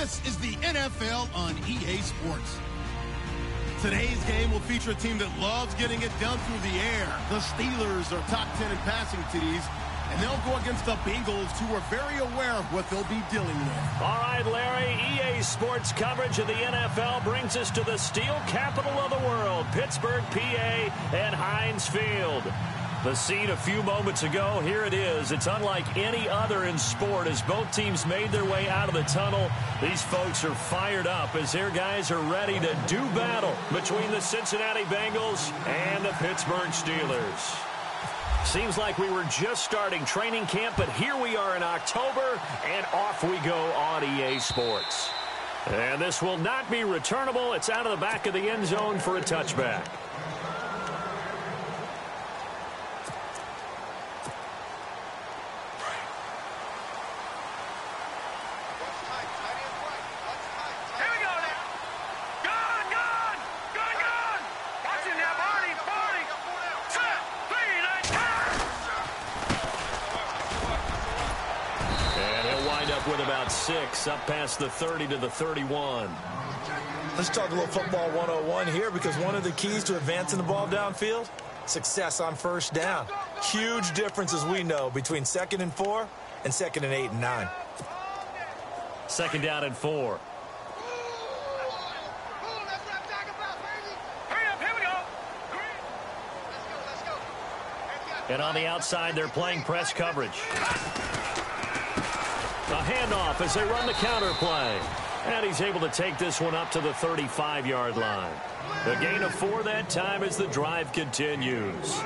This is the NFL on EA Sports. Today's game will feature a team that loves getting it done through the air. The Steelers are top 10 in passing TDs, and they'll go against the Bengals, who are very aware of what they'll be dealing with. All right, Larry, EA Sports coverage of the NFL brings us to the steel capital of the world, Pittsburgh, PA, and Heinz Field. The scene a few moments ago, here it is. It's unlike any other in sport as both teams made their way out of the tunnel. These folks are fired up as their guys are ready to do battle between the Cincinnati Bengals and the Pittsburgh Steelers. Seems like we were just starting training camp, but here we are in October, and off we go on EA Sports. And this will not be returnable. It's out of the back of the end zone for a touchback. With about 6 up past the 30 to the 31. Let's talk a little football 101 here, because one of the keys to advancing the ball downfield, success on first down. Huge difference, as we know, between 2nd and 4 and 2nd and 8 and 9. 2nd down and 4. And on the outside, they're playing press coverage. A handoff as they run the counter play. And he's able to take this one up to the 35-yard line. A gain of 4 that time as the drive continues.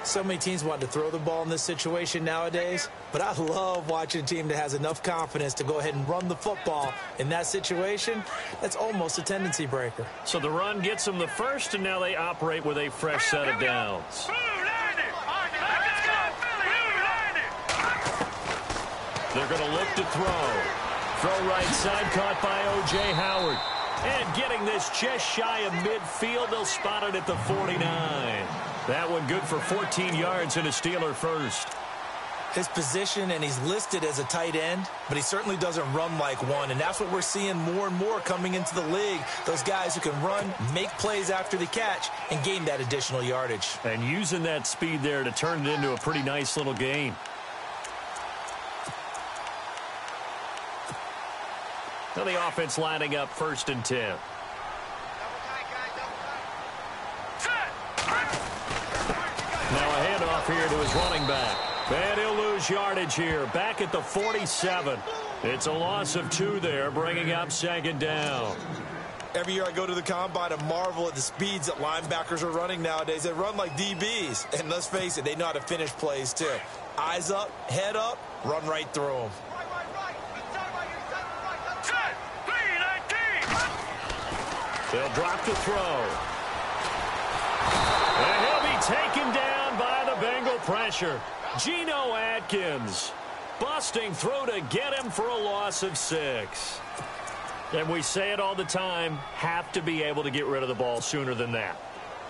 So many teams want to throw the ball in this situation nowadays, but I love watching a team that has enough confidence to go ahead and run the football in that situation. That's almost a tendency breaker. So the run gets them the first, and now they operate with a fresh set of downs. They're going to look to throw. Throw right side, caught by O.J. Howard. And getting this just shy of midfield, they'll spot it at the 49. That one good for 14 yards and a Steeler first. His position, and he's listed as a tight end, but he certainly doesn't run like one, and that's what we're seeing more and more coming into the league. Those guys who can run, make plays after the catch, and gain that additional yardage. And using that speed there to turn it into a pretty nice little game. So the offense lining up 1st and 10. Now a handoff here to his running back. And he'll lose yardage here. Back at the 47. It's a loss of 2 there, bringing up 2nd down. Every year I go to the combine and marvel at the speeds that linebackers are running nowadays. They run like DBs. And let's face it, they know how to finish plays too. Eyes up, head up, run right through them. They'll drop to throw. And he'll be taken down by the Bengal pressure. Geno Atkins busting through to get him for a loss of 6. And we say it all the time, have to be able to get rid of the ball sooner than that.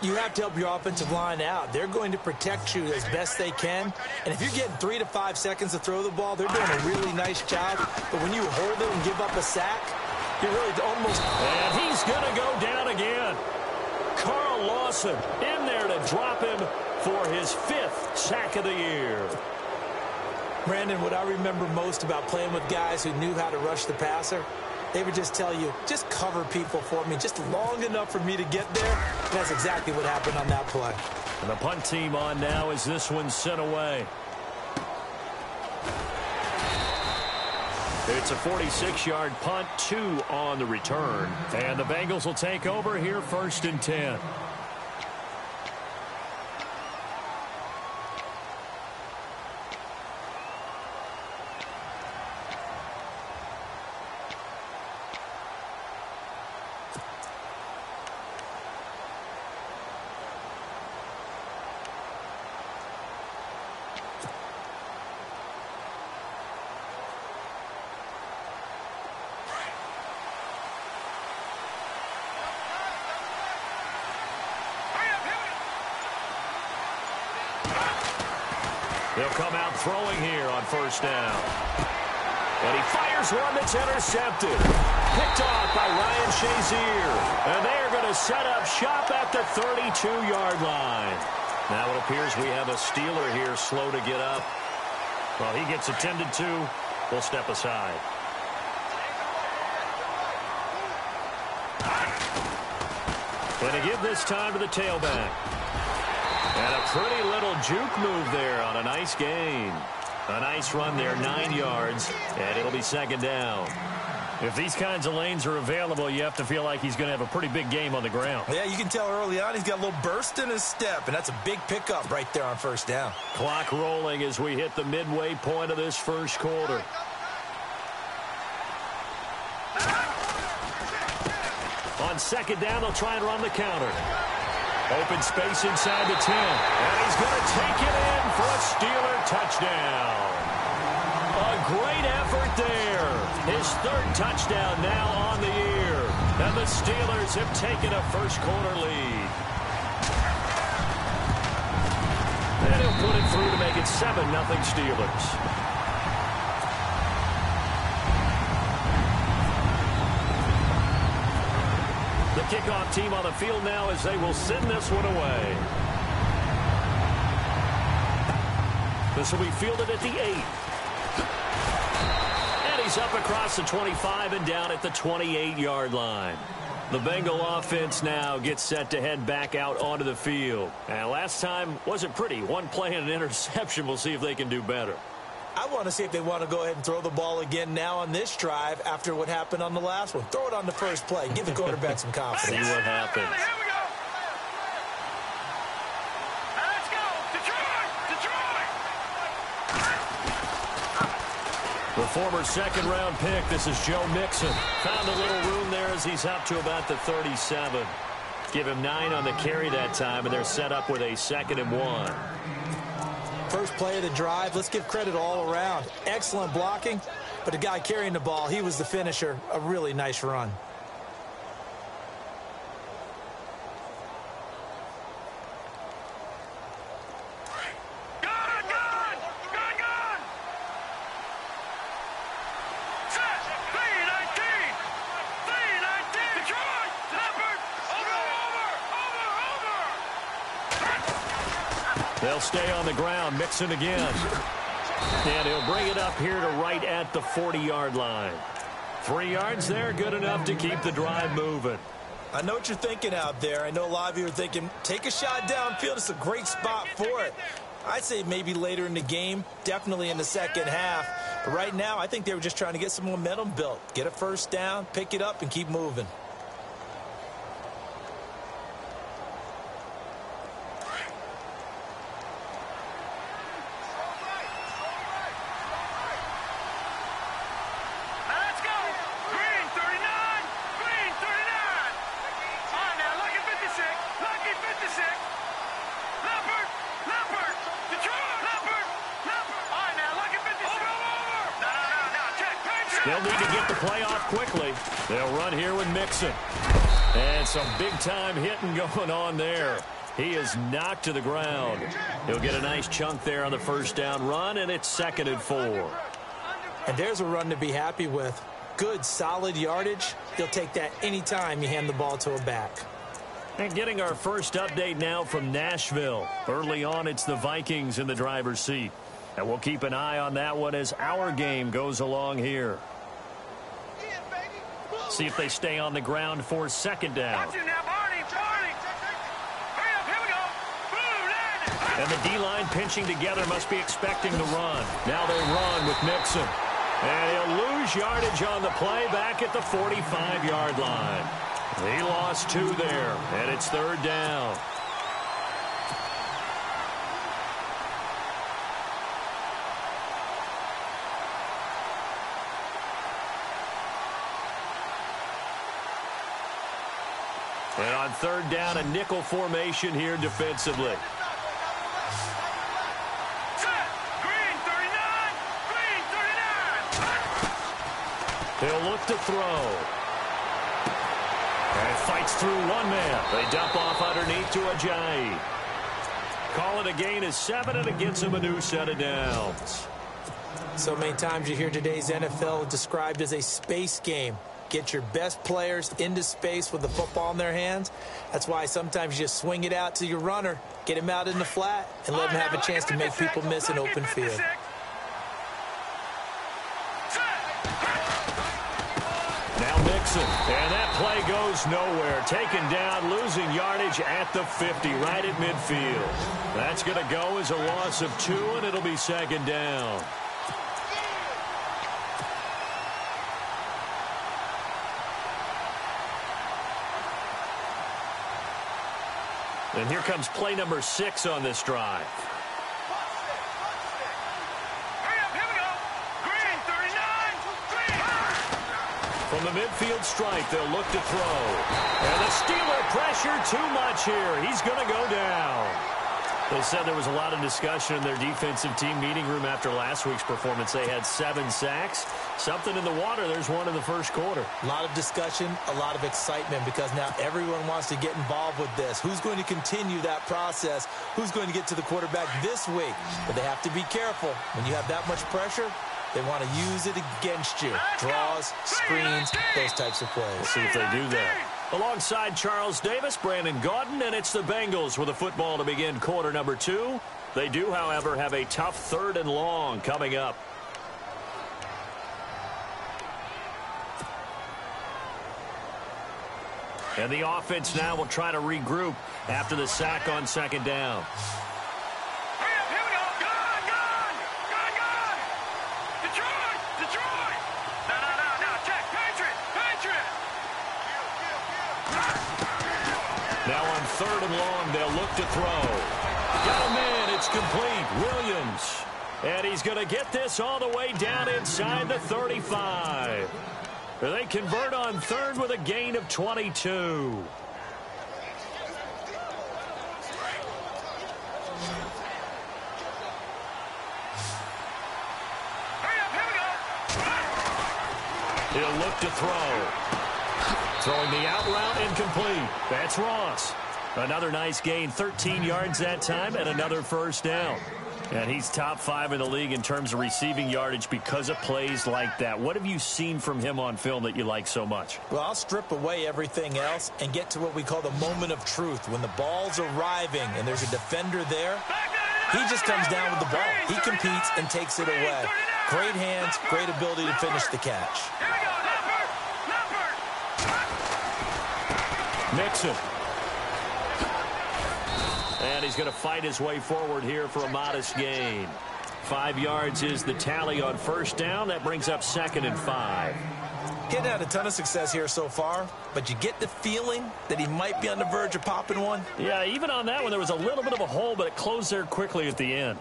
You have to help your offensive line out. They're going to protect you as best they can. And if you're getting 3 to 5 seconds to throw the ball, they're doing a really nice job. But when you hold it and give up a sack, you're really almost... And he's going to go down again. Carl Lawson in there to drop him for his 5th sack of the year. Brandon, what I remember most about playing with guys who knew how to rush the passer, they would just tell you, just cover people for me, just long enough for me to get there. And that's exactly what happened on that play. And the punt team on now as this one's sent away. It's a 46-yard punt, 2 on the return. And the Bengals will take over here 1st and 10. They'll come out throwing here on 1st down. And he fires one that's intercepted. Picked off by Ryan Shazier. And they are going to set up shop at the 32-yard line. Now it appears we have a Steeler here slow to get up. Well, he gets attended to. We'll step aside. Going to give this time to the tailback. And a pretty little juke move there on a nice gain. A nice run there, 9 yards, and it'll be second down. If these kinds of lanes are available, you have to feel like he's going to have a pretty big game on the ground. Yeah, you can tell early on he's got a little burst in his step, and that's a big pickup right there on first down. Clock rolling as we hit the midway point of this first quarter. On second down, they'll try and run the counter. Open space inside the 10. And he's going to take it in for a Steeler touchdown. A great effort there. His third touchdown now on the year. And the Steelers have taken a first-quarter lead. And he'll put it through to make it 7-0 Steelers. The kickoff team on the field now as they will send this one away. This will be fielded at the 8. And he's up across the 25 and down at the 28-yard line. The Bengal offense now gets set to head back out onto the field. And last time wasn't pretty. One play and an interception. We'll see if they can do better. I want to see if they want to go ahead and throw the ball again now on this drive after what happened on the last one. Throw it on the first play. Give the quarterback some confidence. See what happens. Here we go. Let's go. Detroit. The former second-round pick, this is Joe Mixon. Found a little room there as he's up to about the 37. Give him 9 on the carry that time, and they're set up with a 2nd and 1. First play of the drive, let's give credit all around. Excellent blocking, but the guy carrying the ball, he was the finisher. A really nice run. They'll stay on the ground. Mixon again. And he'll bring it up here to right at the 40-yard line. 3 yards there, good enough to keep the drive moving. I know what you're thinking out there. I know a lot of you are thinking, take a shot downfield. It's a great spot for it. I'd say maybe later in the game, definitely in the second half. But right now, I think they were just trying to get some momentum built. Get a first down, pick it up, and keep moving. They'll need to get the play off quickly. They'll run here with Mixon. And some big-time hitting going on there. He is knocked to the ground. He'll get a nice chunk there on the first down run, and it's 2nd and 4. And there's a run to be happy with. Good, solid yardage. He'll take that anytime you hand the ball to a back. And getting our first update now from Nashville. Early on, it's the Vikings in the driver's seat. And we'll keep an eye on that one as our game goes along here. See if they stay on the ground for second down. And the D-line pinching together must be expecting the run. Now they run with Mixon. And he'll lose yardage on the play back at the 45-yard line. He lost 2 there, and it's 3rd down. And on 3rd down, a nickel formation here defensively. He'll look to throw. And fights through one man. They dump off underneath to Ajayi. Call it a gain of 7, and it gets him a new set of downs. So many times you hear today's NFL described as a space game. Get your best players into space with the football in their hands. That's why sometimes you just swing it out to your runner, get him out in the flat, and let him have a chance to make people miss an open field. Now Mixon, and that play goes nowhere. Taken down, losing yardage at the 50, right at midfield. That's going to go as a loss of 2, and it'll be second down. And here comes play number 6 on this drive. From the midfield stripe, they'll look to throw. And the Steeler pressure too much here. He's going to go down. They said there was a lot of discussion in their defensive team meeting room after last week's performance. They had 7 sacks. Something in the water. There's one in the first quarter. A lot of discussion, a lot of excitement, because now everyone wants to get involved with this. Who's going to continue that process? Who's going to get to the quarterback this week? But they have to be careful. When you have that much pressure, they want to use it against you. Draws, screens, those types of plays. We'll see if they do that. Alongside Charles Davis, Brandon Gaudin, and it's the Bengals with the football to begin quarter number 2. They do, however, have a tough 3rd and long coming up. And the offense now will try to regroup after the sack on second down. Now on 3rd and long, they'll look to throw. Got him in. It's complete. Williams. And he's going to get this all the way down inside the 35. They convert on 3rd with a gain of 22. He'll look to throw. Throwing the out route incomplete. That's Ross. Another nice gain, 13 yards that time, and another first down. And he's top 5 in the league in terms of receiving yardage because of plays like that. What have you seen from him on film that you like so much? Well, I'll strip away everything else and get to what we call the moment of truth. When the ball's arriving and there's a defender there, he just comes down with the ball. He competes and takes it away. Great hands, great ability to finish the catch. Mixon. And he's going to fight his way forward here for a modest gain. 5 yards is the tally on first down. That brings up 2nd and 5. He hadn't had a ton of success here so far, but you get the feeling that he might be on the verge of popping one. Yeah, even on that one, there was a little bit of a hole, but it closed there quickly at the end.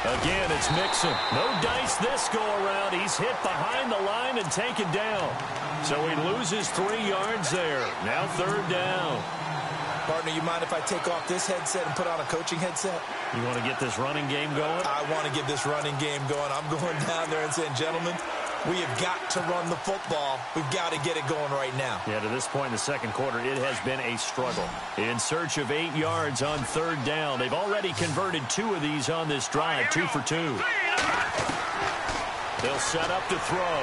Again, it's Mixon. No dice this go-around. He's hit behind the line and taken down. So he loses 3 yards there. Now 3rd down. Partner, you mind if I take off this headset and put on a coaching headset? You want to get this running game going? I want to get this running game going. I'm going down there and saying, gentlemen, we have got to run the football. We've got to get it going right now. Yeah, to this point in the second quarter, it has been a struggle. In search of 8 yards on 3rd down. They've already converted 2 of these on this drive, 2 for 2. They'll set up to throw.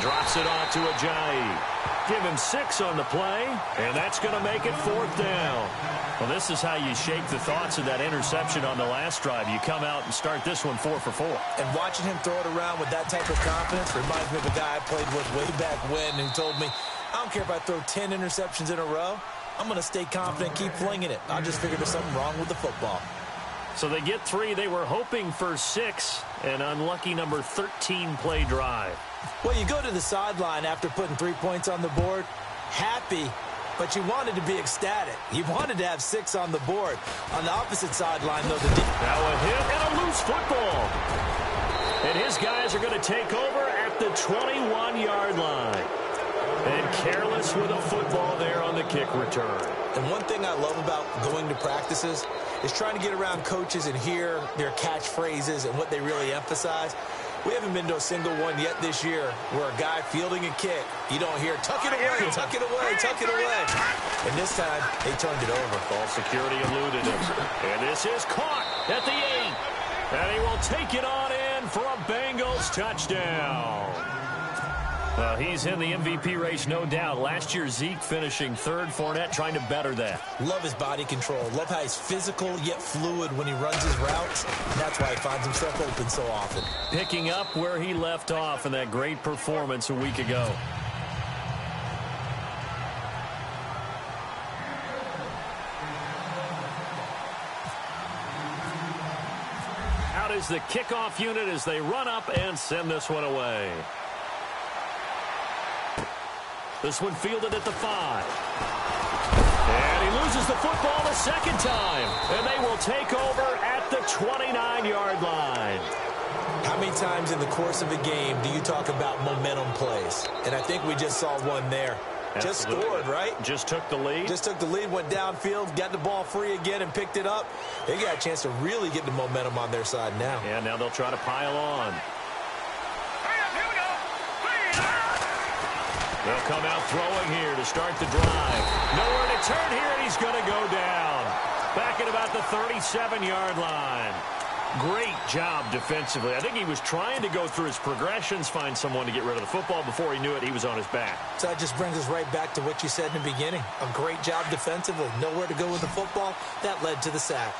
Drops it off to Ajayi. Give him 6 on the play, and that's going to make it 4th down. Well, this is how you shake the thoughts of that interception on the last drive. You come out and start this one 4 for 4. And watching him throw it around with that type of confidence reminds me of a guy I played with way back when who told me, I don't care if I throw 10 interceptions in a row. I'm going to stay confident, keep flinging it. I just figured there's something wrong with the football. So they get 3. They were hoping for 6. An unlucky number 13 play drive. Well, you go to the sideline after putting 3 points on the board, happy, but you wanted to be ecstatic. You wanted to have 6 on the board. On the opposite sideline, though, now a hit and a loose football. And his guys are going to take over at the 21-yard line. And careless with a football there on the kick return. And one thing I love about going to practices is trying to get around coaches and hear their catchphrases and what they really emphasize. We haven't been to a single one yet this year where a guy fielding a kick, you don't hear, tuck it away, tuck it away, tuck it away. And this time, they turned it over. Ball security eluded him. And this is caught at the 8. And he will take it on in for a Bengals touchdown. Well, he's in the MVP race, no doubt. Last year, Zeke finishing third. Fournette trying to better that. Love his body control. Love how he's physical yet fluid when he runs his routes. And that's why he finds himself open so often. Picking up where he left off in that great performance a week ago. Out is the kickoff unit as they run up and send this one away. This one fielded at the 5. And he loses the football the second time. And they will take over at the 29-yard line. How many times in the course of a game do you talk about momentum plays? And I think we just saw one there. Absolutely. Just scored, right? Just took the lead. Just took the lead, went downfield, got the ball free again, and picked it up. They got a chance to really get the momentum on their side now. Yeah, now they'll try to pile on. They'll come out throwing here to start the drive. Nowhere to turn here, and he's going to go down. Back at about the 37-yard line. Great job defensively. I think he was trying to go through his progressions, find someone to get rid of the football. Before he knew it, he was on his back. So that just brings us right back to what you said in the beginning. A great job defensively. Nowhere to go with the football. That led to the sack.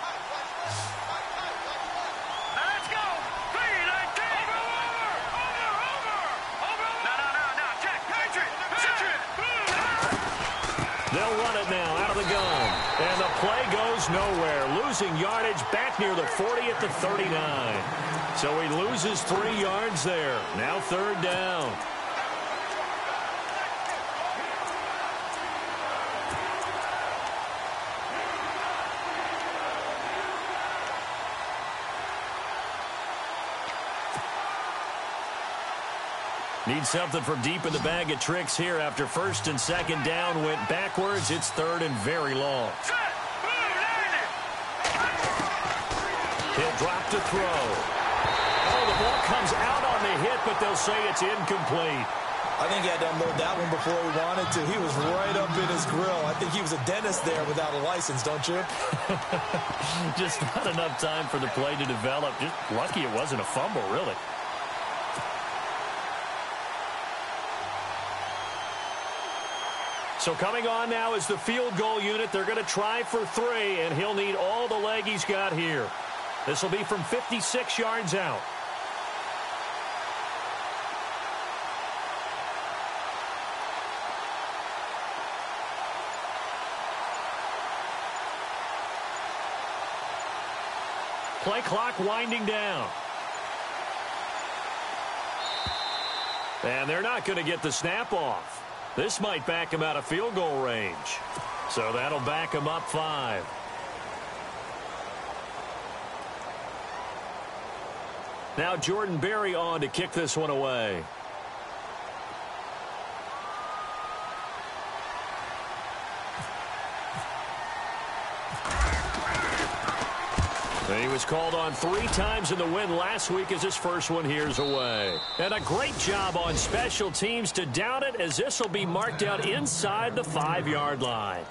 They'll run it now out of the gun. And the play goes nowhere. Losing yardage back near the 40 at the 39. So he loses 3 yards there. Now third down. Need something from deep in the bag of tricks here after first and second down went backwards. It's third and very long. He'll drop to throw. Oh, the ball comes out on the hit, but they'll say it's incomplete. I think he had to unload that one before he wanted to. He was right up in his grill. I think he was a dentist there without a license, don't you? Just not enough time for the play to develop. Just lucky it wasn't a fumble, really. So coming on now is the field goal unit. They're going to try for 3, and he'll need all the leg he's got here. This will be from 56 yards out. Play clock winding down. And they're not going to get the snap off. This might back him out of field goal range. So that'll back him up 5. Now Jordan Berry on to kick this one away. He was called on 3 times in the win last week as his first one here's away. And a great job on special teams to down it as this will be marked out inside the 5-yard line.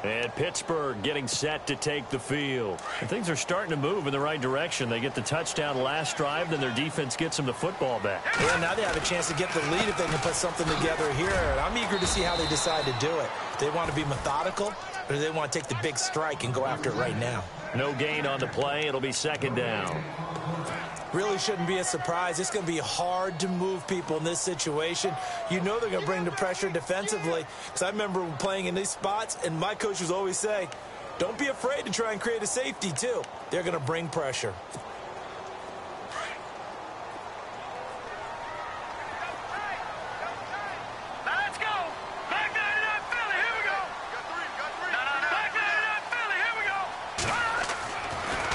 And Pittsburgh getting set to take the field. And things are starting to move in the right direction. They get the touchdown last drive, then their defense gets them the football back. Yeah, now they have a chance to get the lead if they can put something together here. And I'm eager to see how they decide to do it. They want to be methodical, or do they want to take the big strike and go after it right now? No gain on the play. It'll be second down. Really shouldn't be a surprise. It's going to be hard to move people in this situation. You know they're going to bring the pressure defensively. Because I remember playing in these spots, and my coach would always say, don't be afraid to try and create a safety, too. They're going to bring pressure.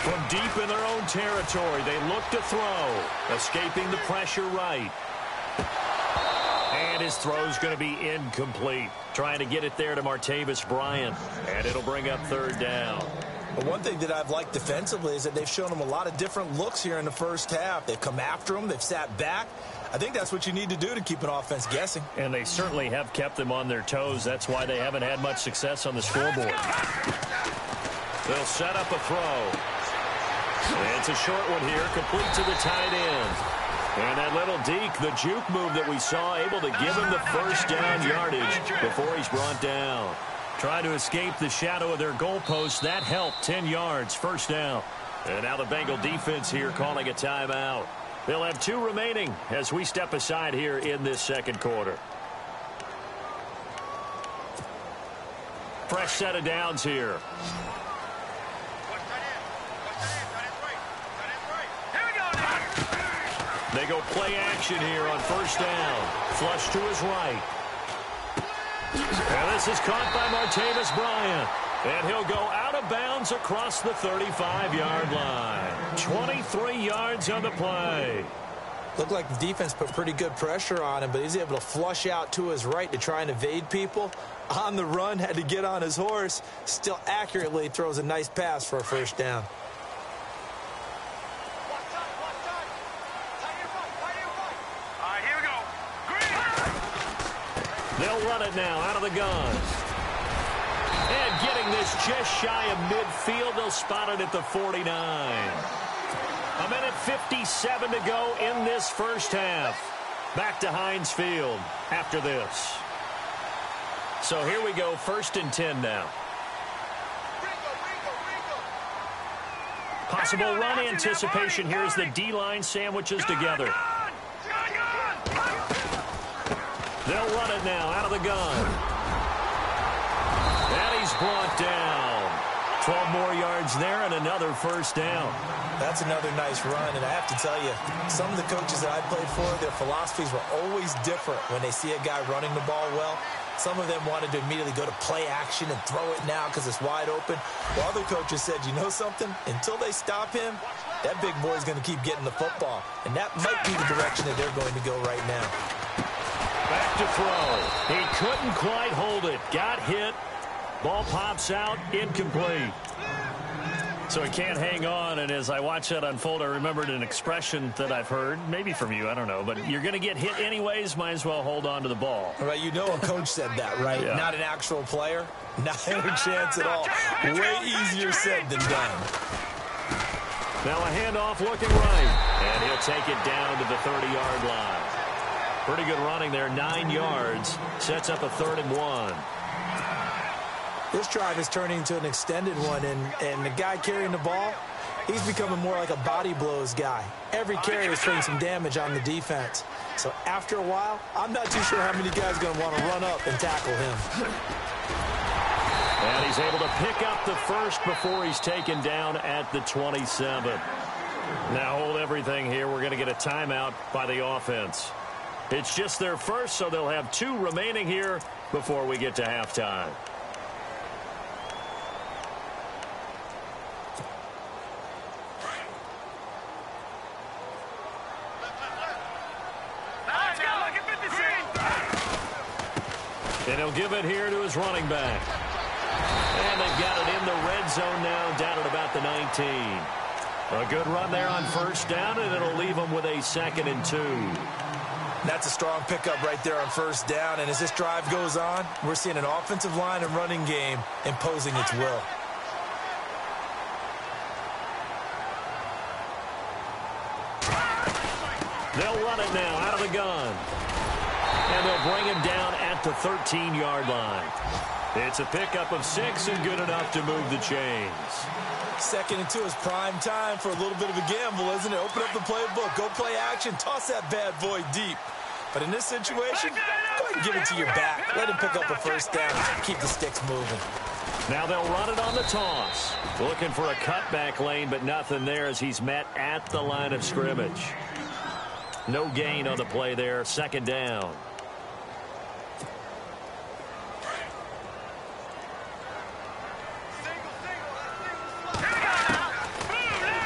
From deep in their own territory, they look to throw. Escaping the pressure right. And his throw's going to be incomplete. Trying to get it there to Martavis Bryant. And it'll bring up third down. But one thing that I've liked defensively is that they've shown him a lot of different looks here in the first half. They've come after him. They've sat back. I think that's what you need to do to keep an offense guessing. And they certainly have kept them on their toes. That's why they haven't had much success on the scoreboard. They'll set up a throw. It's a short one here, complete to the tight end. And that little deke, the juke move that we saw, able to give him the first down yardage before he's brought down. Trying to escape the shadow of their goalpost. That helped. 10 yards, first down. And now the Bengal defense here calling a timeout. They'll have 2 remaining as we step aside here in this second quarter. Fresh set of downs here. They go play action here on first down. Flush to his right. And this is caught by Martavis Bryant. And he'll go out of bounds across the 35-yard line. 23 yards on the play. Looked like the defense put pretty good pressure on him, but he's able to flush out to his right to try and evade people. On the run, had to get on his horse. Still accurately throws a nice pass for a first down. They'll run it now out of the gun. And getting this just shy of midfield, they'll spot it at the 49. A minute 57 to go in this first half. Back to Heinz Field after this. So here we go, 1st and 10 now. Possible run anticipation here as the D-line sandwiches together. They'll run it now out of the gun. And he's brought down. 12 more yards there and another first down. That's another nice run, and I have to tell you, some of the coaches that I played for, their philosophies were always different when they see a guy running the ball well. Some of them wanted to immediately go to play action and throw it now because it's wide open. While other coaches said, you know something? Until they stop him, that big boy's going to keep getting the football. And that might be the direction that they're going to go right now. Back to throw. He couldn't quite hold it. Got hit. Ball pops out. Incomplete. So he can't hang on, and as I watch that unfold, I remembered an expression that I've heard, maybe from you, I don't know, but you're going to get hit anyways, might as well hold on to the ball. All right, you know a coach said that, right? Yeah. Not an actual player. Not a chance at all. Way easier said than done. Now a handoff looking right, and he'll take it down to the 30-yard line. Pretty good running there, 9 yards, sets up a 3rd and 1. This drive is turning into an extended one, and the guy carrying the ball, he's becoming more like a body blows guy. Every carry is putting some damage on the defense. So after a while, I'm not too sure how many guys are going to want to run up and tackle him. And he's able to pick up the first before he's taken down at the 27. Now hold everything here. We're going to get a timeout by the offense. It's just their first, so they'll have 2 remaining here before we get to halftime. And he'll give it here to his running back. And they've got it in the red zone now, down at about the 19. A good run there on first down, and it'll leave them with a 2nd and 2. That's a strong pickup right there on first down. And as this drive goes on, we're seeing an offensive line and running game imposing its will. They'll run it now out of the gun. And they'll bring him down at the 13-yard line. It's a pickup of 6 and good enough to move the chains. 2nd and 2 is prime time for a little bit of a gamble, isn't it? Open up the playbook, go play action, toss that bad boy deep. But in this situation, go ahead and give it to your back. Let him pick up a first down. Keep the sticks moving. Now they'll run it on the toss. Looking for a cutback lane, but nothing there as he's met at the line of scrimmage. No gain on the play there. 2nd down.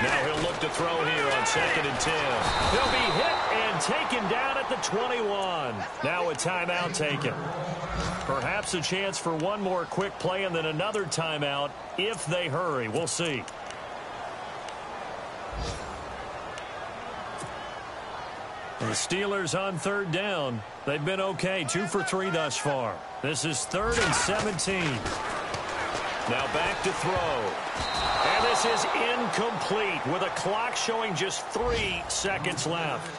Now he'll look to throw here on 2nd and 10. He'll be hit and taken down at the 21. Now a timeout taken. Perhaps a chance for one more quick play and then another timeout if they hurry. We'll see. The Steelers on 3rd down. They've been okay, 2 for 3 thus far. This is 3rd and 17. Now back to throw. And this is incomplete with a clock showing just 3 seconds left.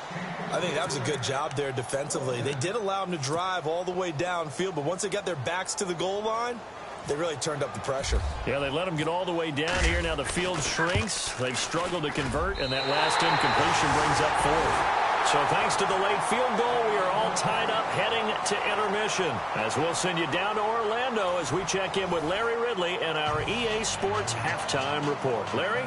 I think that was a good job there defensively. They did allow them to drive all the way downfield, but once they got their backs to the goal line, they really turned up the pressure. Yeah, they let them get all the way down here. Now the field shrinks. They've struggled to convert, and that last incompletion brings up 4th. So thanks to the late field goal, we are all tied up heading to intermission. As we'll send you down to Orlando as we check in with Larry Ridley and our EA Sports Halftime Report. Larry?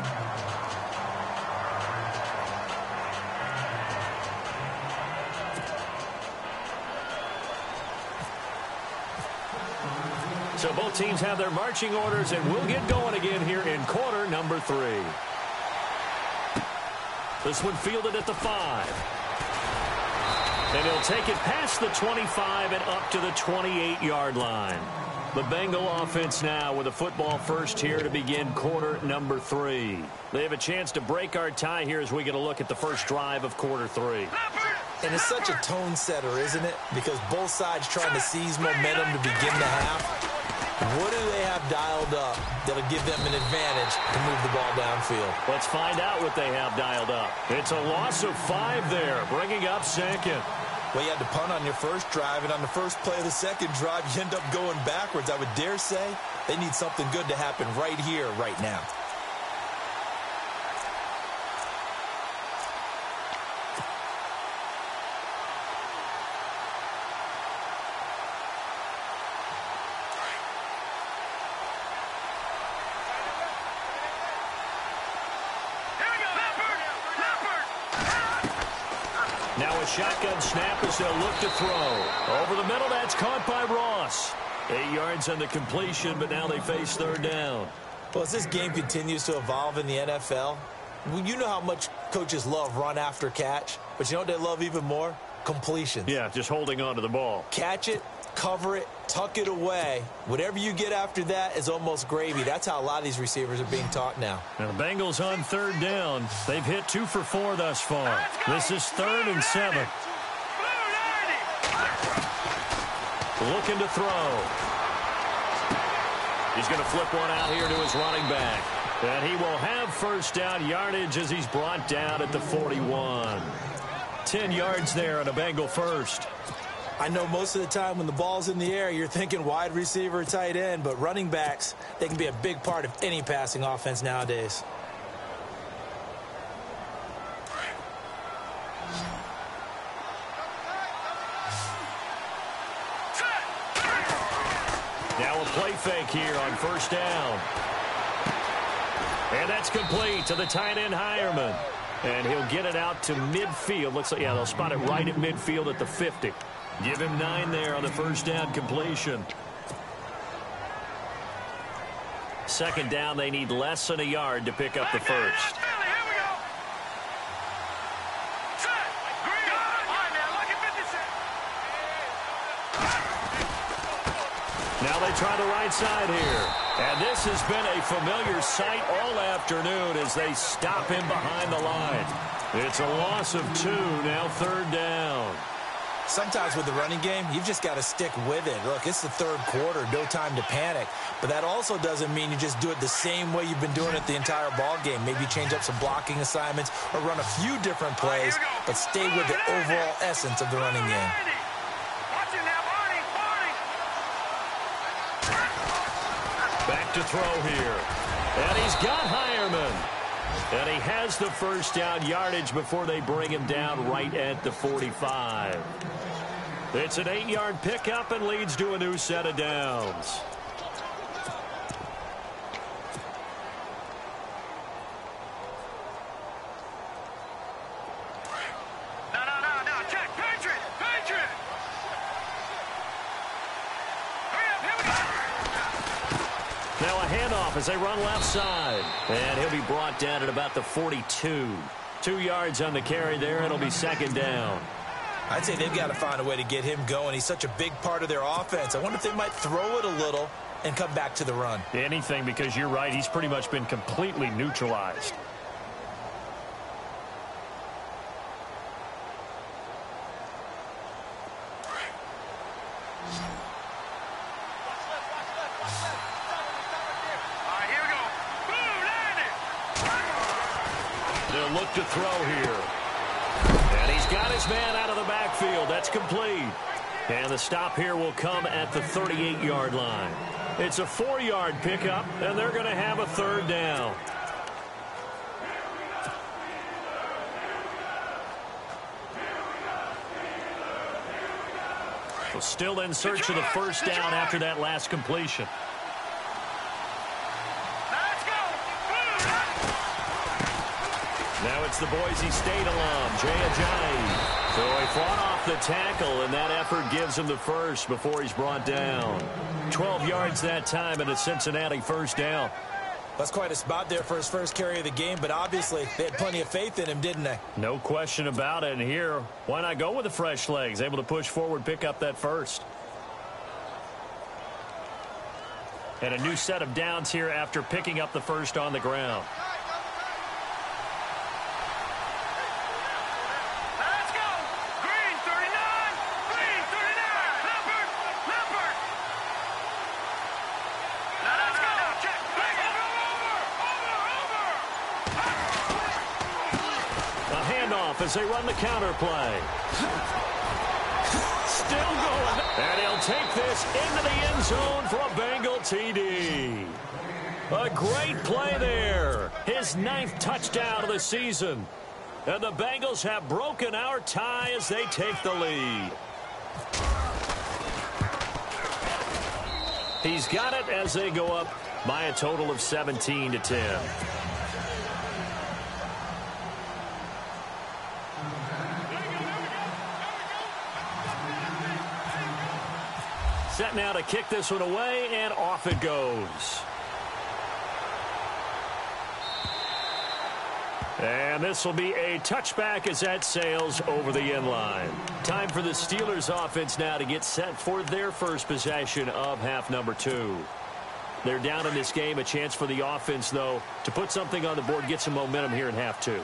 So both teams have their marching orders, and we'll get going again here in quarter number 3. This one fielded at the 5. And he'll take it past the 25 and up to the 28-yard line. The Bengal offense now with a football first here to begin quarter number 3. They have a chance to break our tie here as we get a look at the first drive of quarter 3. And it's such a tone setter, isn't it? Because both sides trying to seize momentum to begin the half. What do they have dialed up that'll give them an advantage to move the ball downfield? Let's find out what they have dialed up. It's a loss of 5 there, bringing up 2nd. Well, you had to punt on your first drive, and on the first play of the second drive, you end up going backwards. I would dare say they need something good to happen right here, right now. Now a shotgun snap as they'll look to throw. Over the middle, that's caught by Ross. 8 yards on the completion, but now they face 3rd down. Well, as this game continues to evolve in the NFL, you know how much coaches love run after catch, but you know what they love even more? Completions. Yeah, just holding on to the ball. Catch it, cover it, tuck it away. Whatever you get after that is almost gravy. That's how a lot of these receivers are being taught now. Now the Bengals on 3rd down. They've hit 2 for 4 thus far. This is 3rd and 7. Looking to throw. He's going to flip one out here to his running back. And he will have first down yardage as he's brought down at the 41. 10 yards there on a Bengal first. I know most of the time when the ball's in the air, you're thinking wide receiver, tight end, but running backs, they can be a big part of any passing offense nowadays. Now a play fake here on first down. And that's complete to the tight end Hireman. And he'll get it out to midfield. Looks like, yeah, they'll spot it right at midfield at the 50. Give him 9 there on the first down completion. 2nd down, they need less than a yard to pick up the first. Now they try the right side here. And this has been a familiar sight all afternoon as they stop him behind the line. It's a loss of 2, now 3rd down. Sometimes with the running game, you've just got to stick with it. Look, it's the 3rd quarter, no time to panic. But that also doesn't mean you just do it the same way you've been doing it the entire ball game. Maybe change up some blocking assignments or run a few different plays, but stay with the overall essence of the running game. Back to throw here. And he's got Hireman. And he has the first down yardage before they bring him down right at the 45. It's an 8-yard pickup and leads to a new set of downs. No, check, Patriot! Now a handoff as they run left side. And he'll be brought down at about the 42. 2 yards on the carry there. It'll be second down. I'd say they've got to find a way to get him going. He's such a big part of their offense. I wonder if they might throw it a little and come back to the run. Anything, because you're right. He's pretty much been completely neutralized. They'll look to throw here. And he's got his man out of the backfield. That's complete. And the stop here will come at the 38-yard line. It's a 4-yard pickup, and they're going to have a third down. Well, still in search of the first down after that last completion. Now it's the Boise State alum, Jay Ajayi. So he fought off the tackle, and that effort gives him the first before he's brought down. 12 yards that time, and a Cincinnati first down. That's quite a spot there for his first carry of the game, but obviously they had plenty of faith in him, didn't they? No question about it. And here, why not go with the fresh legs? Able to push forward, pick up that first. And a new set of downs here after picking up the first on the ground. As they run the counter play. Still going. And he'll take this into the end zone for a Bengal TD. A great play there. His 9th touchdown of the season. And the Bengals have broken our tie as they take the lead. He's got it as they go up by a total of 17-10. Set now to kick this one away, and off it goes. And this will be a touchback as that sails over the end line. Time for the Steelers offense now to get set for their first possession of half number 2. They're down in this game. A chance for the offense, though, to put something on the board, get some momentum here in half 2.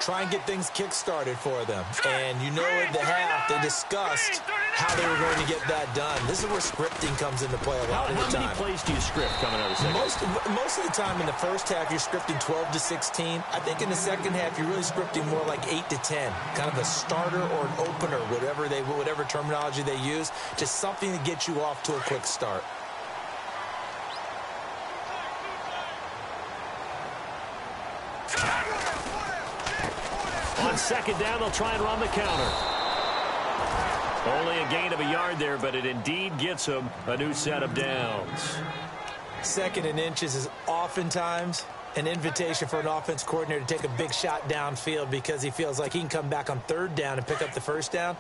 Try and get things kick-started for them. And you know at the half, they discussed how they were going to get that done. This is where scripting comes into play a lot of the time. How many plays do you script coming out of the second? Most of the time in the first half, you're scripting 12 to 16. I think in the second half, you're really scripting more like 8 to 10. Kind of a starter or an opener, whatever terminology they use, just something to get you off to a quick start. On second down, they'll try and run the counter. Only a gain of a yard there, but it indeed gets them a new set of downs. 2nd and inches is oftentimes an invitation for an offense coordinator to take a big shot downfield because he feels like he can come back on 3rd down and pick up the first down.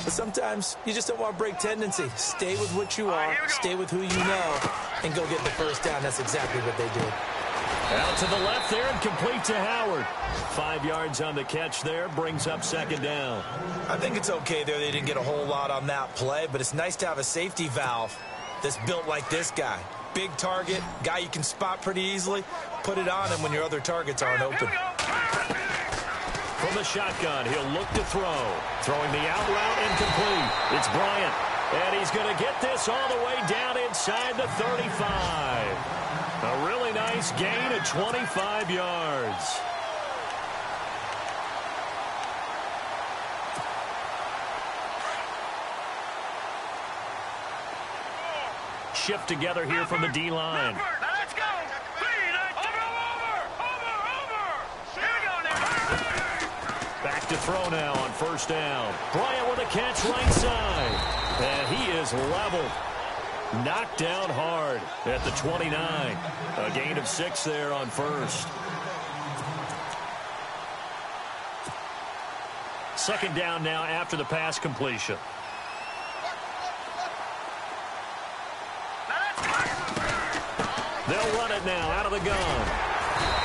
But sometimes you just don't want to break tendency. Stay with what you are, stay with who you know, and go get the first down. That's exactly what they did. Out to the left there and complete to Howard. 5 yards on the catch there, brings up second down. I think it's okay there. They didn't get a whole lot on that play, but it's nice to have a safety valve that's built like this guy. Big target, guy you can spot pretty easily. Put it on him when your other targets aren't open. From the shotgun, he'll look to throw. Throwing the out route incomplete. It's Bryant. And he's going to get this all the way down inside the 35. A really nice gain of 25 yards. Shift together here from the D-line. Let's go. Back to throw now on first down. Bryant with a catch right side. And he is leveled. Knocked down hard at the 29. A gain of 6 there on first. Second down now after the pass completion. They'll run it now out of the gun.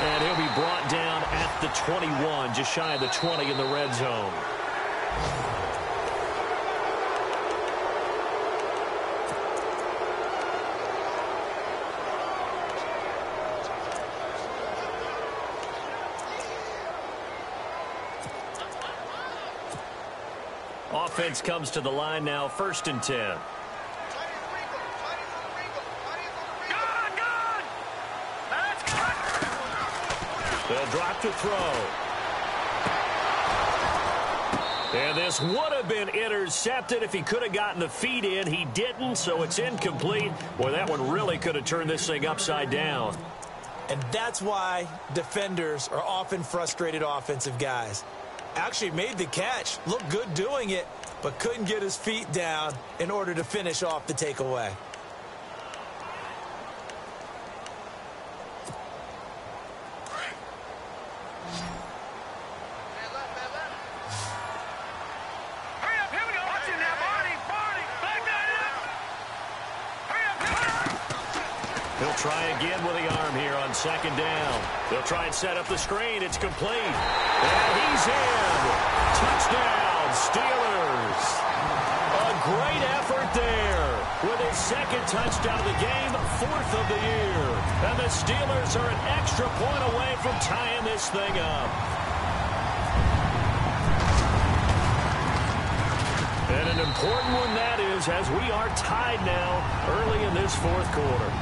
And he'll be brought down at the 21, just shy of the 20 in the red zone. Offense comes to the line now, 1st and 10. They'll drop to throw. And this would have been intercepted if he could have gotten the feet in. He didn't, so it's incomplete. Boy, that one really could have turned this thing upside down. And that's why defenders are often frustrated offensive guys. Actually made the catch, looked good doing it, but couldn't get his feet down in order to finish off the takeaway. He'll try again with the arm here on 2nd down. They'll try and set up the screen. It's complete. And he's in. Touchdown, Steelers. A great effort there with his 2nd touchdown of the game, 4th of the year. And the Steelers are an extra point away from tying this thing up. And an important one that is, as we are tied now early in this 4th quarter.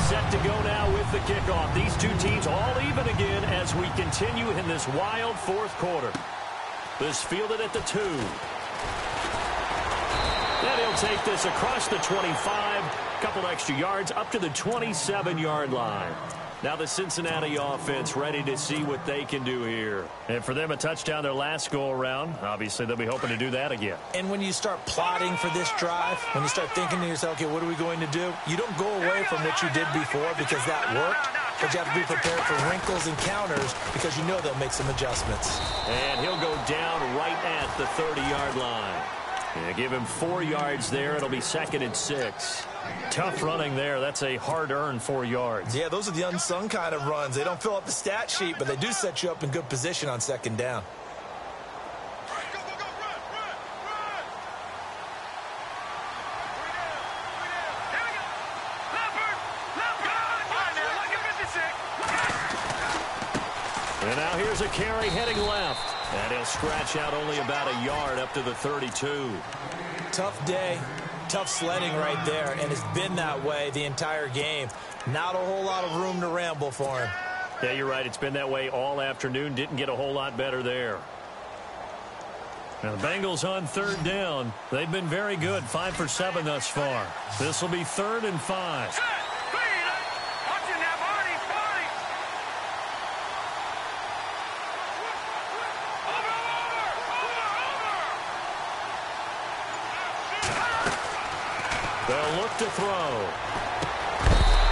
Set to go now with the kickoff. These two teams all even again as we continue in this wild 4th quarter. This fielded at the 2. Then he'll take this across the 25. Couple extra yards up to the 27-yard line. Now the Cincinnati offense ready to see what they can do here. And for them, a touchdown their last go-around. Obviously, they'll be hoping to do that again. And when you start plotting for this drive, when you start thinking to yourself, okay, what are we going to do? You don't go away from what you did before because that worked. But you have to be prepared for wrinkles and counters because you know they'll make some adjustments. And he'll go down right at the 30-yard line. Yeah, give him 4 yards there. It'll be 2nd and 6. Tough running there. That's a hard-earned 4 yards. Yeah, those are the unsung kind of runs. They don't fill up the stat sheet, but they do set you up in good position on 2nd down. And now here's a carry heading left. And he'll scratch out only about a yard up to the 32. Tough day. Tough sledding right there, and it's been that way the entire game. Not a whole lot of room to ramble for him. Yeah, you're right. It's been that way all afternoon. Didn't get a whole lot better there. Now the Bengals on 3rd down. They've been very good, 5 for 7 thus far. This will be 3rd and 5. They'll look to throw.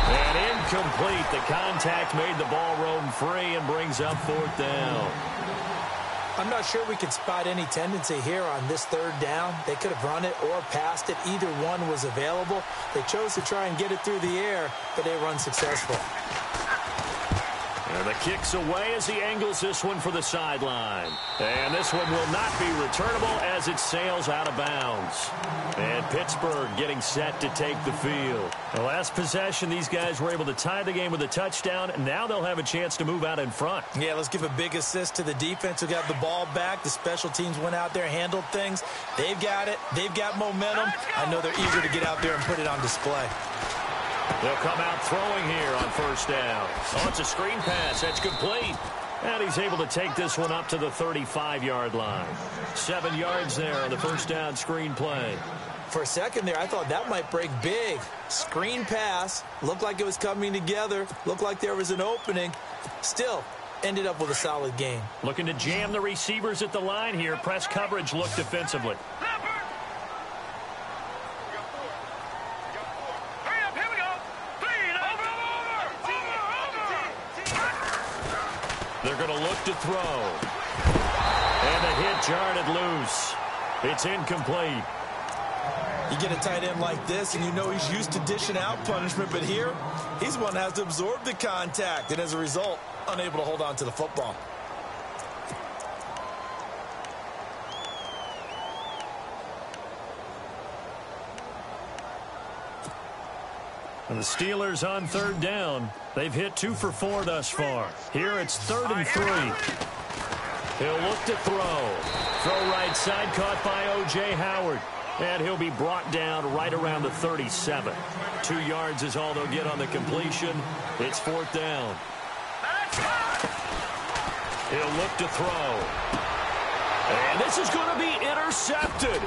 And incomplete. The contact made the ball roam free and brings up 4th down. I'm not sure we could spot any tendency here on this 3rd down. They could have run it or passed it. Either one was available. They chose to try and get it through the air, but they were unsuccessful. And the kick's away as he angles this one for the sideline. And this one will not be returnable as it sails out of bounds. And Pittsburgh getting set to take the field. The last possession, these guys were able to tie the game with a touchdown, and now they'll have a chance to move out in front. Yeah, let's give a big assist to the defense who got the ball back. The special teams went out there, handled things. They've got it. They've got momentum. I know they're eager to get out there and put it on display. They'll come out throwing here on 1st down. Oh, it's a screen pass. That's complete. And he's able to take this one up to the 35-yard line. 7 yards there on the 1st down screen play. For a second there, I thought that might break big. Screen pass. Looked like it was coming together. Looked like there was an opening. Still, ended up with a solid game. Looking to jam the receivers at the line here. Press coverage look defensively. They're going to look to throw. And the hit jarred it loose. It's incomplete. You get a tight end like this, and you know he's used to dishing out punishment, but here, he's the one that has to absorb the contact, and as a result, unable to hold on to the football. And the Steelers on third down. They've hit 2 for 4 thus far. Here it's 3rd and 3. He'll look to throw. Throw right side, caught by O.J. Howard. And he'll be brought down right around the 37. 2 yards is all they'll get on the completion. It's 4th down. He'll look to throw. And this is going to be intercepted.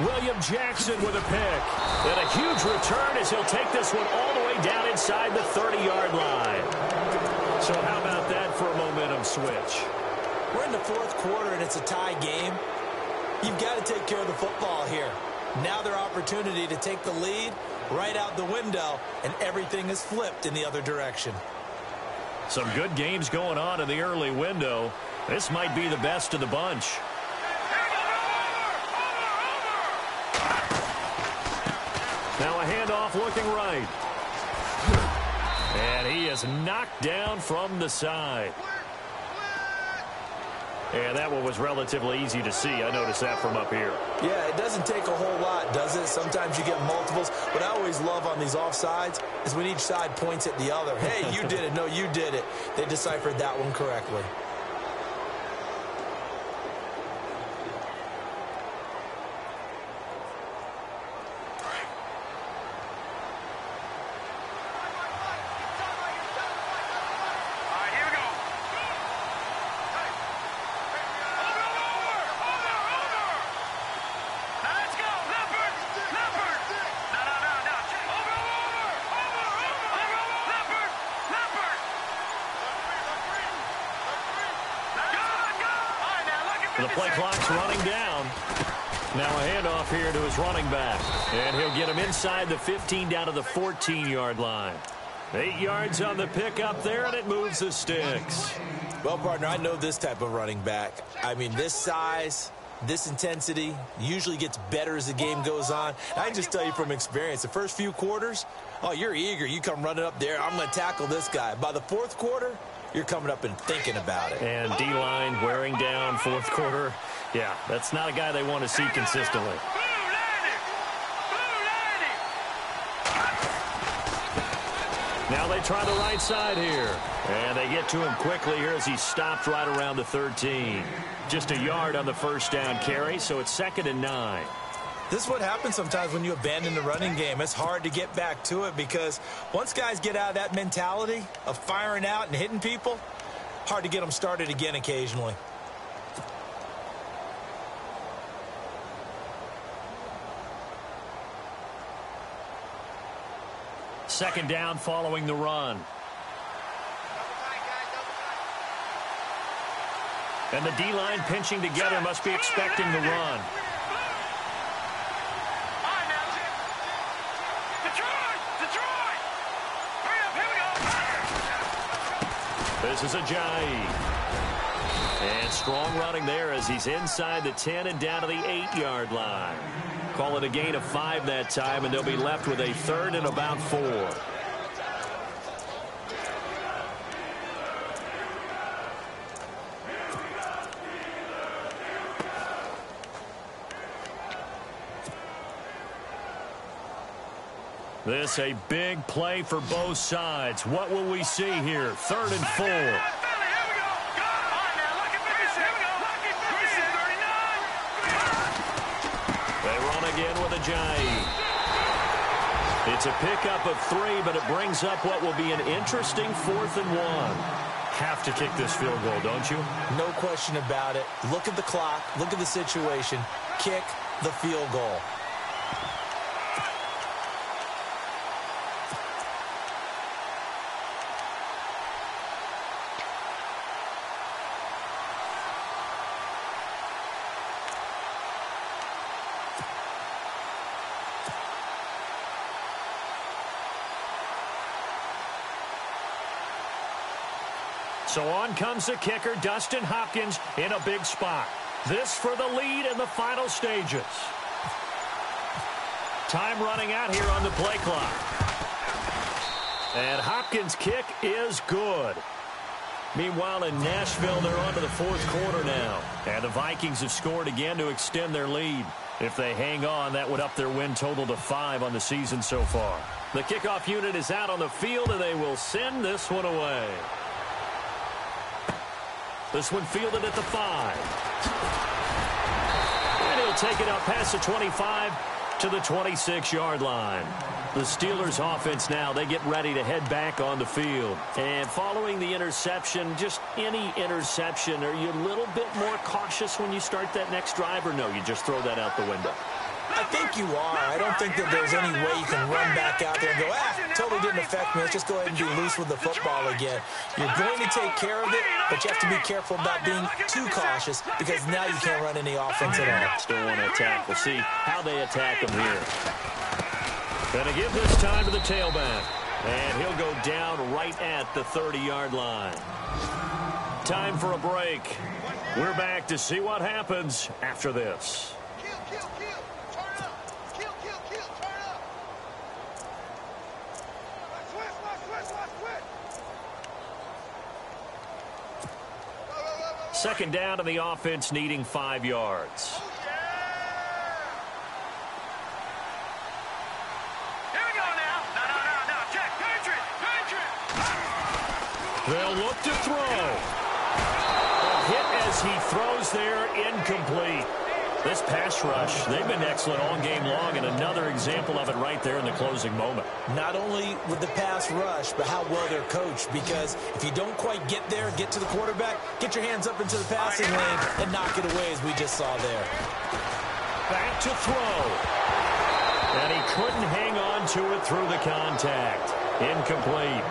William Jackson with a pick. And a huge return as he'll take this one all the way down inside the 30-yard line. So how about that for a momentum switch? We're in the 4th quarter, and it's a tie game. You've got to take care of the football here. Now their opportunity to take the lead right out the window, and everything is flipped in the other direction. Some good games going on in the early window. This might be the best of the bunch. Now a handoff looking right. And he is knocked down from the side. And that one was relatively easy to see. I noticed that from up here. Yeah, it doesn't take a whole lot, does it? Sometimes you get multiples. What I always love on these offsides is when each side points at the other. Hey, you did it. No, you did it. They deciphered that one correctly. The play clock's running down. Now a handoff here to his running back. And he'll get him inside the 15 down to the 14-yard line. 8 yards on the pickup there, and it moves the sticks. Well, partner, I know this type of running back. I mean, this size, this intensity usually gets better as the game goes on. I can just tell you from experience, the first few quarters, oh, you're eager. You come running up there. I'm going to tackle this guy. By the 4th quarter, you're coming up and thinking about it. And D-line wearing down 4th quarter. Yeah, that's not a guy they want to see consistently. Now they try the right side here. And they get to him quickly here as he stopped right around the 13. Just a yard on the first down carry, so it's 2nd and 9. This is what happens sometimes when you abandon the running game. It's hard to get back to it because once guys get out of that mentality of firing out and hitting people, hard to get them started again occasionally. Second down following the run. And the D-line pinching together must be expecting the run. This is Ajayi. And strong running there as he's inside the 10 and down to the 8-yard line. Call it a gain of 5 that time, and they'll be left with a 3rd and about 4. This a big play for both sides. What will we see here? 3rd and 4. They run again with Ajayi. It's a pickup of 3, but it brings up what will be an interesting 4th and 1. Have to kick this field goal, don't you? No question about it. Look at the clock. Look at the situation. Kick the field goal. So on comes the kicker, Dustin Hopkins, in a big spot. This for the lead in the final stages. Time running out here on the play clock. And Hopkins' kick is good. Meanwhile, in Nashville, they're on to the fourth quarter now. And the Vikings have scored again to extend their lead. If they hang on, that would up their win total to 5 on the season so far. The kickoff unit is out on the field, and they will send this one away. This one fielded at the 5. And he'll take it up past the 25 to the 26-yard line. The Steelers offense now, they get ready to head back on the field. And following the interception, just any interception, are you a little bit more cautious when you start that next drive, or no, you just throw that out the window? I think you are. I don't think that there's any way you can run back out there and go, totally didn't affect me. Let's just go ahead and be loose with the football again. You're going to take care of it, but you have to be careful about being too cautious because now you can't run any offense at all. Still want to attack. We'll see how they attack them here. Going to give this time to the tailback. And he'll go down right at the 30-yard line. Time for a break. We're back to see what happens after this. Second down, and the offense needing 5 yards. Here we go now. No. Check. Patriot. They'll look to throw. A hit as he throws there, incomplete. This pass rush, they've been excellent all game long, and another example of it right there in the closing moment. Not only with the pass rush, but how well they're coached, because if you don't quite get there, get to the quarterback, get your hands up into the passing lane and knock it away as we just saw there. Back to throw. And he couldn't hang on to it through the contact. Incomplete.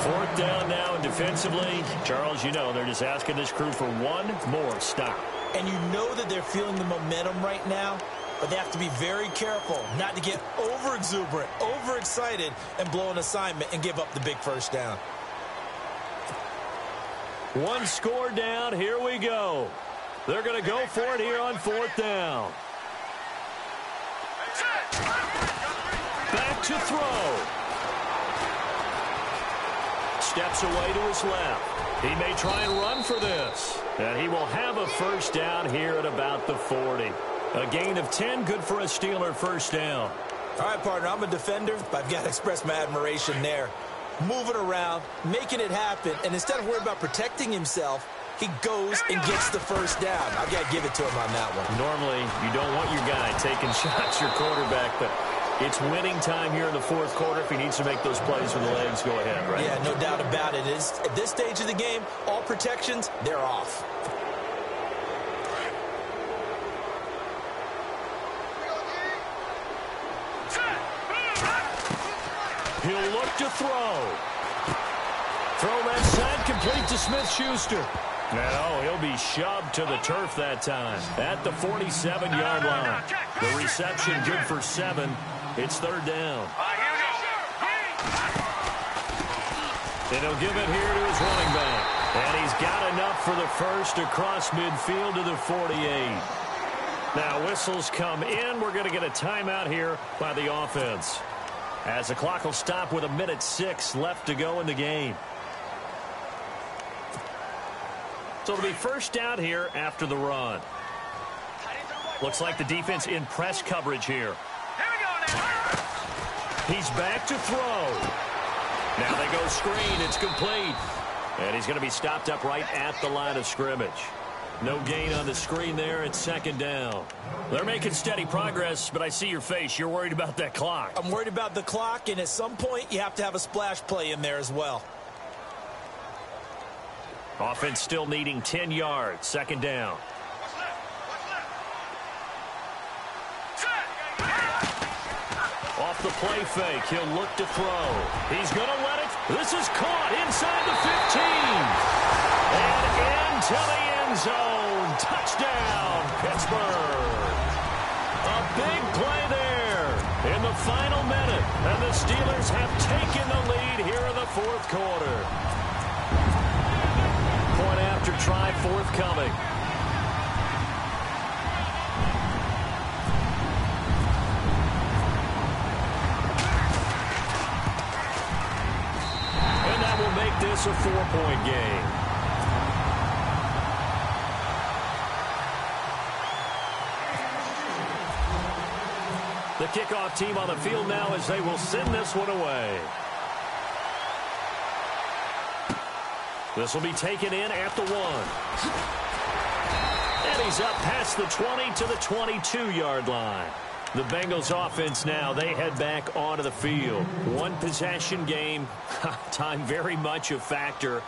Fourth down now, and defensively, Charles, you know, they're just asking this crew for one more stop. And you know that they're feeling the momentum right now, but they have to be very careful not to get over-exuberant, overexcited, and blow an assignment and give up the big first down. One score down. Here we go. They're going to go for it here on fourth down. Back to throw. Steps away to his left. He may try and run for this. And he will have a first down here at about the 40. A gain of 10, good for a Steeler first down. All right, partner, I'm a defender, but I've got to express my admiration there. Moving around, making it happen, and instead of worrying about protecting himself, he goes and gets the first down. I've got to give it to him on that one. Normally, you don't want your guy taking shots, your quarterback, but it's winning time here in the fourth quarter. If he needs to make those plays with the legs, go ahead, right? Yeah, no doubt about it. At this stage of the game, all protections, they're off. He'll look to throw. Throw left side, complete to Smith-Schuster. No, he'll be shoved to the turf that time at the 47-yard line. The reception good for 7. It's third down. And he'll give it here to his running back. And he's got enough for the first across midfield to the 48. Now whistles come in. We're going to get a timeout here by the offense, as the clock will stop with 1:06 left to go in the game. So it'll be first down here after the run. Looks like the defense in press coverage here. He's back to throw. Now they go screen. It's complete. And he's going to be stopped up right at the line of scrimmage. No gain on the screen there. It's second down. They're making steady progress, but I see your face. You're worried about that clock. I'm worried about the clock, and at some point you have to have a splash play in there as well. Offense still needing 10 yards. Second down. Off the play fake. He'll look to throw. He's going to let it. This is caught inside the 15. And into the end zone. Touchdown, Pittsburgh. A big play there in the final minute. And the Steelers have taken the lead here in the fourth quarter. Point after try forthcoming. It's a 4-point game. The kickoff team on the field now as they will send this one away. This will be taken in at the 1. And he's up past the 20 to the 22-yard line. The Bengals offense now, they head back onto the field. One possession game, time very much a factor.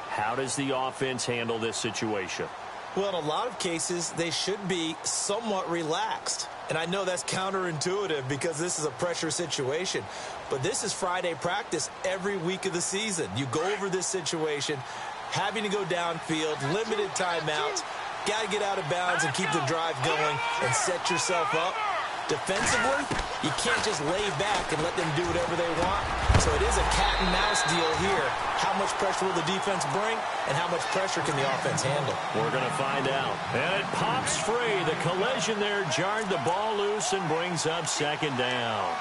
How does the offense handle this situation? Well, in a lot of cases, they should be somewhat relaxed. And I know that's counterintuitive because this is a pressure situation. But this is Friday practice every week of the season. You go over this situation, having to go downfield, limited timeouts, got to get out of bounds and keep the drive going and set yourself up. Defensively, you can't just lay back and let them do whatever they want. So it is a cat and mouse deal here. How much pressure will the defense bring, and how much pressure can the offense handle? We're going to find out. And it pops free. The collision there jarred the ball loose and brings up second down.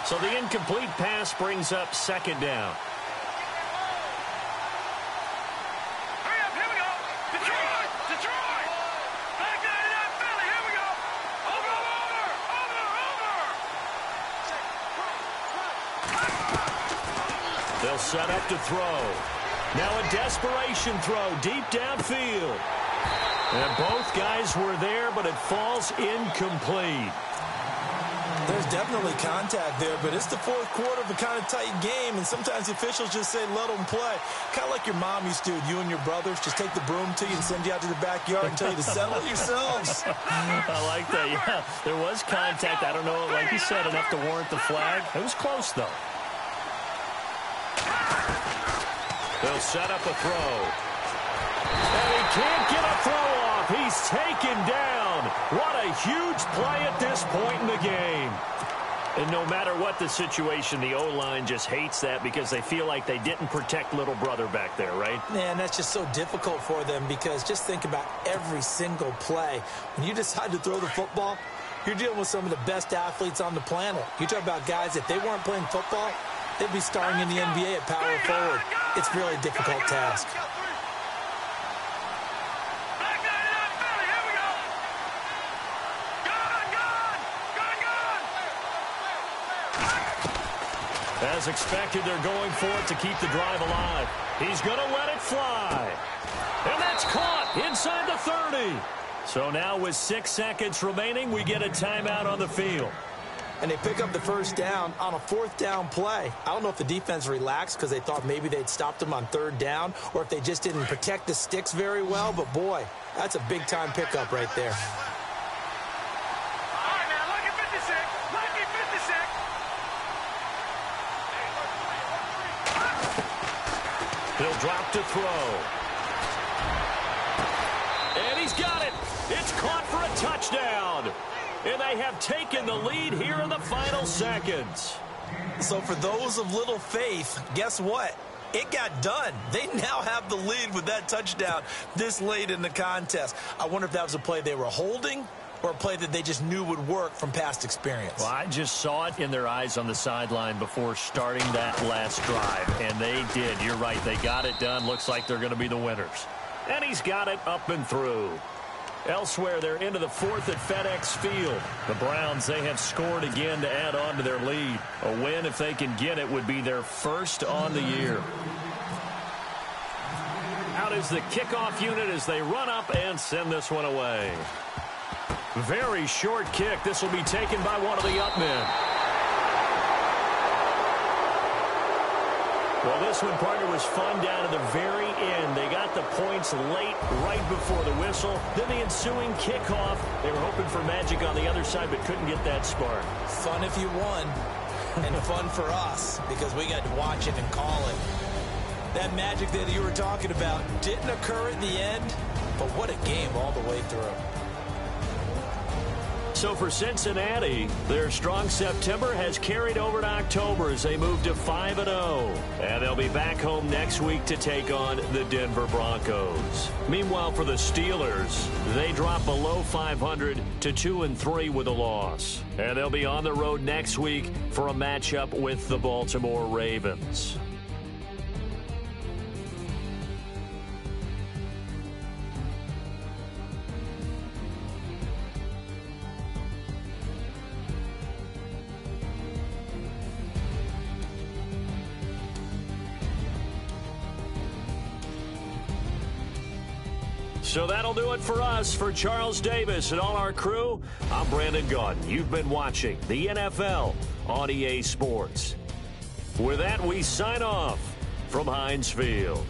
So the incomplete pass brings up second down. They'll set up to throw. Now a desperation throw deep downfield. And both guys were there, but it falls incomplete. There's definitely contact there, but it's the fourth quarter of a kind of tight game, and sometimes the officials just say, let them play. Kind of like your mom used to, you and your brothers, just take the broom to you and send you out to the backyard and tell you to settle it yourselves. I like that, yeah. There was contact. I don't know, like you said, enough to warrant the flag. It was close, though. They'll set up a throw. And he can't get a throw off. He's taken down. What a huge play at this point in the game. And no matter what the situation, the O-line just hates that because they feel like they didn't protect little brother back there, right? Man, that's just so difficult for them because just think about every single play. When you decide to throw the football, you're dealing with some of the best athletes on the planet. You talk about guys, if they weren't playing football, they'd be starring in the NBA at power forward. It's a really difficult task. As expected, they're going for it to keep the drive alive. He's going to let it fly. And that's caught inside the 30. So now with 6 seconds remaining, we get a timeout on the field. And they pick up the first down on a fourth down play. I don't know if the defense relaxed because they thought maybe they'd stopped them on third down or if they just didn't protect the sticks very well. But, boy, that's a big-time pickup right there. All right, now, lucky 56. Lucky 56. He'll drop to throw. And he's got it. It's caught for a touchdown. And they have taken the lead here in the final seconds. So for those of little faith, guess what? It got done. They now have the lead with that touchdown this late in the contest. I wonder if that was a play they were holding or a play that they just knew would work from past experience. Well, I just saw it in their eyes on the sideline before starting that last drive, and they did. You're right. They got it done. Looks like they're going to be the winners. And he's got it up and through. Elsewhere, they're into the fourth at FedEx Field. The Browns, they have scored again to add on to their lead. A win, if they can get it, would be their first on the year. Out is the kickoff unit as they run up and send this one away. Very short kick. This will be taken by one of the up men. Well, this one, partner, was fun down to the very end. They got the points late, right before the whistle. Then the ensuing kickoff. They were hoping for magic on the other side, but couldn't get that spark. Fun if you won, and fun for us, because we got to watch it and call it. That magic that you were talking about didn't occur at the end, but what a game all the way through. So for Cincinnati, their strong September has carried over to October as they move to 5-0. And they'll be back home next week to take on the Denver Broncos. Meanwhile, for the Steelers, they drop below 500 to 2-3 with a loss. And they'll be on the road next week for a matchup with the Baltimore Ravens. So that'll do it for us. For Charles Davis and all our crew, I'm Brandon Gaudin. You've been watching the NFL on EA Sports. With that, we sign off from Heinz Field.